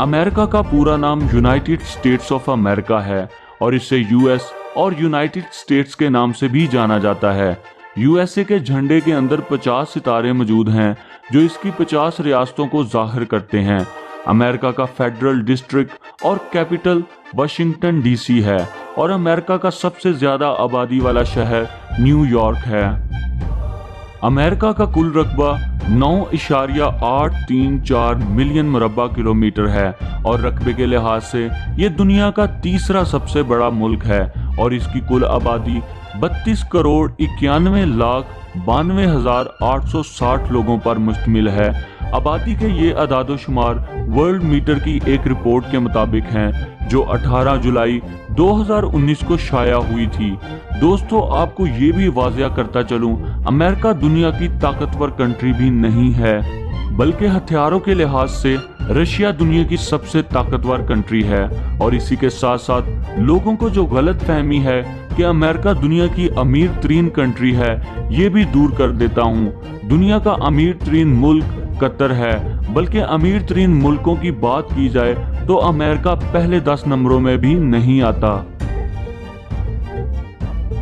America का पूरा नाम यूनाइटेड स्टेट्स ऑफ अमेरिका है और इसे यूएस और यूनाइटेड स्टेट्स के नाम से भी जाना जाता है। यूएसए के झंडे के अंदर 50 सितारे मौजूद हैं जो इसकी 50 रियासतों को जाहिर करते हैं। अमेरिका का फेडरल डिस्ट्रिक्ट और कैपिटल वाशिंगटन डीसी है और अमेरिका का सबसे ज्यादा आबादी वाला शहर न्यूयॉर्क है। अमेरिका का कुल रकबा 9.834 मिलियन मुरब्बा किलोमीटर है और रकबे के लिहाज से ये दुनिया का तीसरा सबसे बड़ा मुल्क है और इसकी कुल आबादी 32,91,92,860 लोगों पर मुश्तमिल है। आबादी के ये अदादोशुमार वर्ल्ड मीटर की एक रिपोर्ट के मुताबिक हैं जो 18 जुलाई 2019 को शाया हुई थी। दोस्तों, आपको ये भी वाज़िया करता चलूं, अमेरिका दुनिया की ताकतवर कंट्री भी नहीं है, बल्कि हथियारों के लिहाज से रशिया दुनिया की सबसे ताकतवर कंट्री है। और इसी के साथ साथ लोगों को जो गलत फहमी है कि अमेरिका दुनिया की अमीर तरीन कंट्री है, ये भी दूर कर देता हूँ। दुनिया का अमीर तरीन मुल्क कतर है, बल्कि अमीर तरीन मुल्कों की बात की जाए तो अमेरिका पहले 10 नंबरों में भी नहीं आता।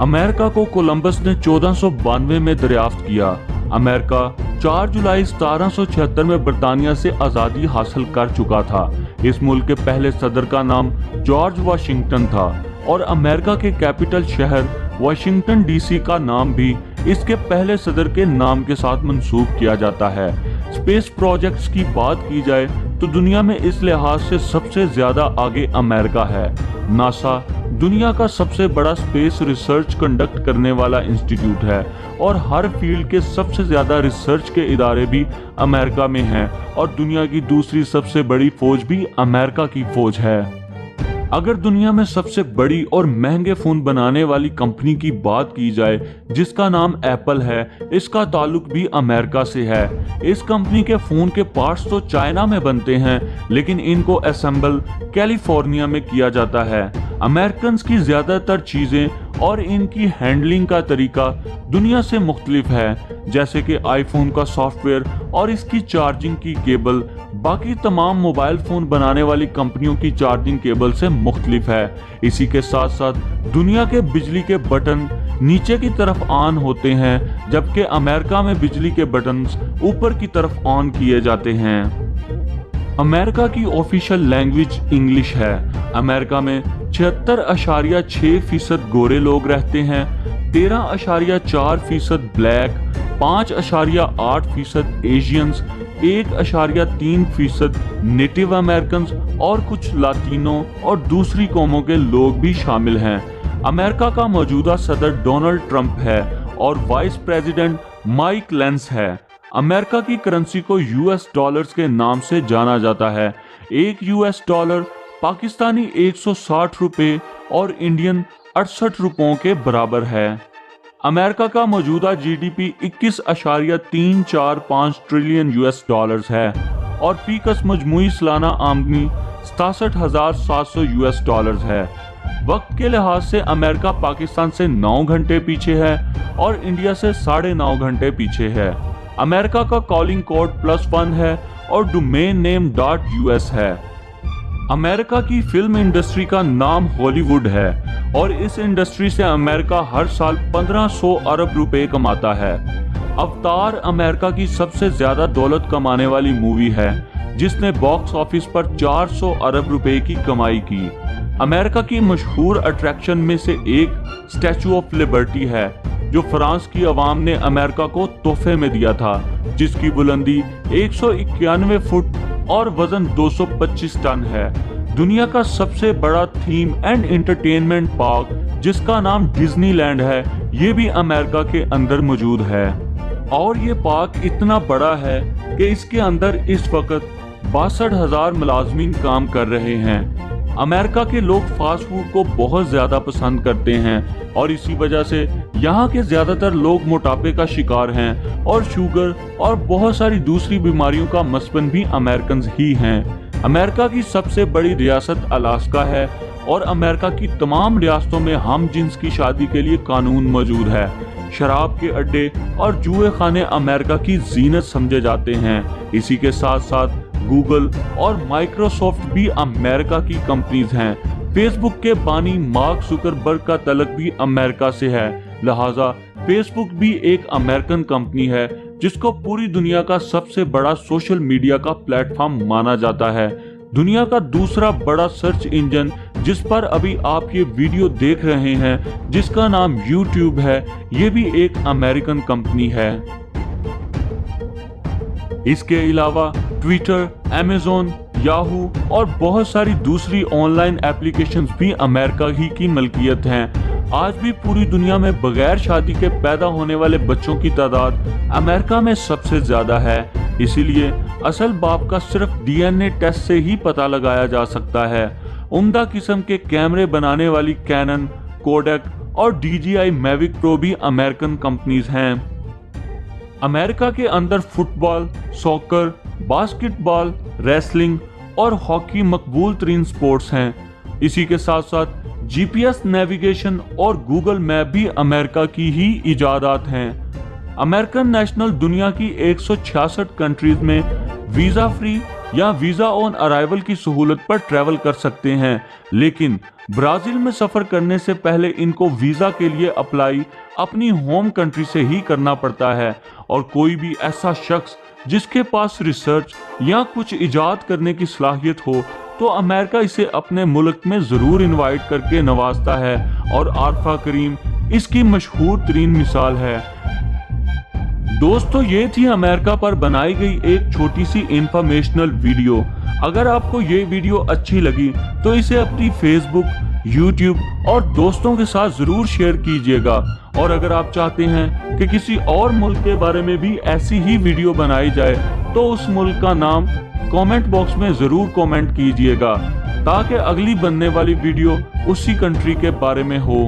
अमेरिका को कोलंबस ने 1492 में दरियाफ्त किया। अमेरिका 4 जुलाई 1776 में बरतानिया से आज़ादी हासिल कर चुका था। इस मुल्क के पहले सदर का नाम जॉर्ज वाशिंगटन था और अमेरिका के कैपिटल शहर वाशिंगटन डीसी का नाम भी इसके पहले सदर के नाम के साथ मंसूब किया जाता है। स्पेस प्रोजेक्ट्स की बात की जाए तो दुनिया में इस लिहाज से सबसे ज्यादा आगे अमेरिका है। नासा दुनिया का सबसे बड़ा स्पेस रिसर्च कंडक्ट करने वाला इंस्टीट्यूट है और हर फील्ड के सबसे ज्यादा रिसर्च के इदारे भी अमेरिका में हैं और दुनिया की दूसरी सबसे बड़ी फौज भी अमेरिका की फौज है। अगर दुनिया में सबसे बड़ी और महंगे फोन बनाने वाली कंपनी की बात की जाए जिसका नाम एप्पल है, इसका ताल्लुक भी अमेरिका से है। इस कंपनी के फोन के पार्ट्स तो चाइना में बनते हैं, लेकिन इनको असेंबल कैलिफोर्निया में किया जाता है। अमेरिकन की ज्यादातर चीजें और इनकी हैंडलिंग का तरीका दुनिया से मुख्तलिफ है, जैसे कि आईफोन का सॉफ्टवेयर और इसकी चार्जिंग की केबल बाकी तमाम मोबाइल फोन बनाने वाली कंपनियों की चार्जिंग केबल से मुख्तलिफ है। इसी के साथ साथ दुनिया के बिजली के बटन नीचे की तरफ ऑन होते हैं, जबकि अमेरिका में बिजली के बटन्स ऊपर की तरफ ऑन किए जाते हैं। अमेरिका की ऑफिशियल लैंग्वेज इंग्लिश है। अमेरिका में 76.6% गोरे लोग रहते हैं, 13.4% ब्लैक, 5.8% एशियंस, 1.3% नेटिव अमेरिकन और कुछ लातीनो और दूसरी कौमों के लोग भी शामिल हैं। अमेरिका का मौजूदा सदर डोनाल्ड ट्रंप है और वाइस प्रेसिडेंट माइक लेंस है। अमेरिका की करेंसी को यूएस डॉलर्स के नाम से जाना जाता है। एक यूएस डॉलर पाकिस्तानी 160 रुपए और इंडियन 68 रुपयों के बराबर है। अमेरिका का मौजूदा जीडीपी 21.345 ट्रिलियन यूएस डॉलर्स है और फीकस मजमूई सालाना आमदनी 67,700 यूएस डॉलर्स है। वक्त के लिहाज से अमेरिका पाकिस्तान से 9 घंटे पीछे है और इंडिया से 9.5 घंटे पीछे है। अमेरिका का कॉलिंग कोड +1 है और डोमेन नेम .us है। अमेरिका की फिल्म इंडस्ट्री का नाम हॉलीवुड है और इस इंडस्ट्री से अमेरिका हर साल 1500 अरब रुपए कमाता है। अवतार अमेरिका की सबसे ज्यादा दौलत कमाने वाली मूवी है जिसने बॉक्स ऑफिस पर 400 अरब रुपए की कमाई की। अमेरिका की मशहूर अट्रैक्शन में से एक स्टैचू ऑफ लिबर्टी है जो फ्रांस की आवाम ने अमेरिका को तोहफे में दिया था, जिसकी बुलंदी 191 फुट और वजन 225 टन है। दुनिया का सबसे बड़ा थीम एंड एंटरटेनमेंट पार्क जिसका नाम डिज्नीलैंड है, ये भी अमेरिका के अंदर मौजूद है और ये पार्क इतना बड़ा है कि इसके अंदर इस वक्त 62,000 मुलाजमीन काम कर रहे हैं। अमेरिका के लोग फास्ट फूड को बहुत ज्यादा पसंद करते हैं और इसी वजह से यहाँ के ज्यादातर लोग मोटापे का शिकार हैं और शुगर और बहुत सारी दूसरी बीमारियों का मस्बन भी अमेरिकन ही हैं। अमेरिका की सबसे बड़ी रियासत अलास्का है और अमेरिका की तमाम रियासतों में हम जिन्स की शादी के लिए कानून मौजूद है। शराब के अड्डे और जुए खाने अमेरिका की जीनत समझे जाते हैं। इसी के साथ साथ गूगल और माइक्रोसॉफ्ट भी अमेरिका की कंपनीज हैं। फेसबुक के बानी मार्क जुकरबर्ग का तलक भी अमेरिका से है, लिहाजा फेसबुक भी एक अमेरिकन कंपनी है जिसको पूरी दुनिया का सबसे बड़ा सोशल मीडिया का प्लेटफॉर्म माना जाता है। दुनिया का दूसरा बड़ा सर्च इंजन जिस पर अभी आप ये वीडियो देख रहे हैं, जिसका नाम YouTube है, ये भी एक अमेरिकन कंपनी है। इसके अलावा ट्विटर, अमेज़न, याहू और बहुत सारी दूसरी ऑनलाइन एप्लीकेशंस भी अमेरिका ही की मलकियत हैं। आज भी पूरी दुनिया में बगैर शादी के पैदा होने वाले बच्चों की तादाद अमेरिका में सबसे ज्यादा है। इसीलिए असल बाप का सिर्फ DNA टेस्ट से ही पता लगाया जा सकता है। उम्दा किस्म के कैमरे बनाने वाली कैनन, कोडक और DJI मैविक प्रो भी अमेरिकन कंपनीज हैं। अमेरिका के अंदर फुटबॉल, सॉकर, बास्केटबॉल, रेसलिंग और हॉकी मकबूल तरीन स्पोर्ट्स हैं। इसी के साथ साथ GPS नेविगेशन और गूगल मैप भी अमेरिका की ही इजादात हैं। अमेरिकन नेशनल दुनिया की 166 कंट्रीज में वीजा फ्री या वीजा ऑन अराइवल की सहूलत पर ट्रैवल कर सकते हैं, लेकिन ब्राजील में सफर करने से पहले इनको वीजा के लिए अप्लाई अपनी होम कंट्री से ही करना पड़ता है। और कोई भी ऐसा शख्स जिसके पास रिसर्च या कुछ इजाद करने की सलाहियत हो तो अमेरिका इसे अपने मुल्क में जरूर इनवाइट करके नवाजता है, और आरफा करीम इसकी मशहूर तरीन मिसाल है। दोस्तों, ये थी अमेरिका पर बनाई गई एक छोटी सी इंफॉर्मेशनल वीडियो। अगर आपको ये वीडियो अच्छी लगी तो इसे अपनी फेसबुक, यूट्यूब और दोस्तों के साथ जरूर शेयर कीजिएगा। और अगर आप चाहते हैं कि किसी और मुल्क के बारे में भी ऐसी ही वीडियो बनाई जाए तो उस मुल्क का नाम कमेंट बॉक्स में जरूर कमेंट कीजिएगा, ताकि अगली बनने वाली वीडियो उसी कंट्री के बारे में हो।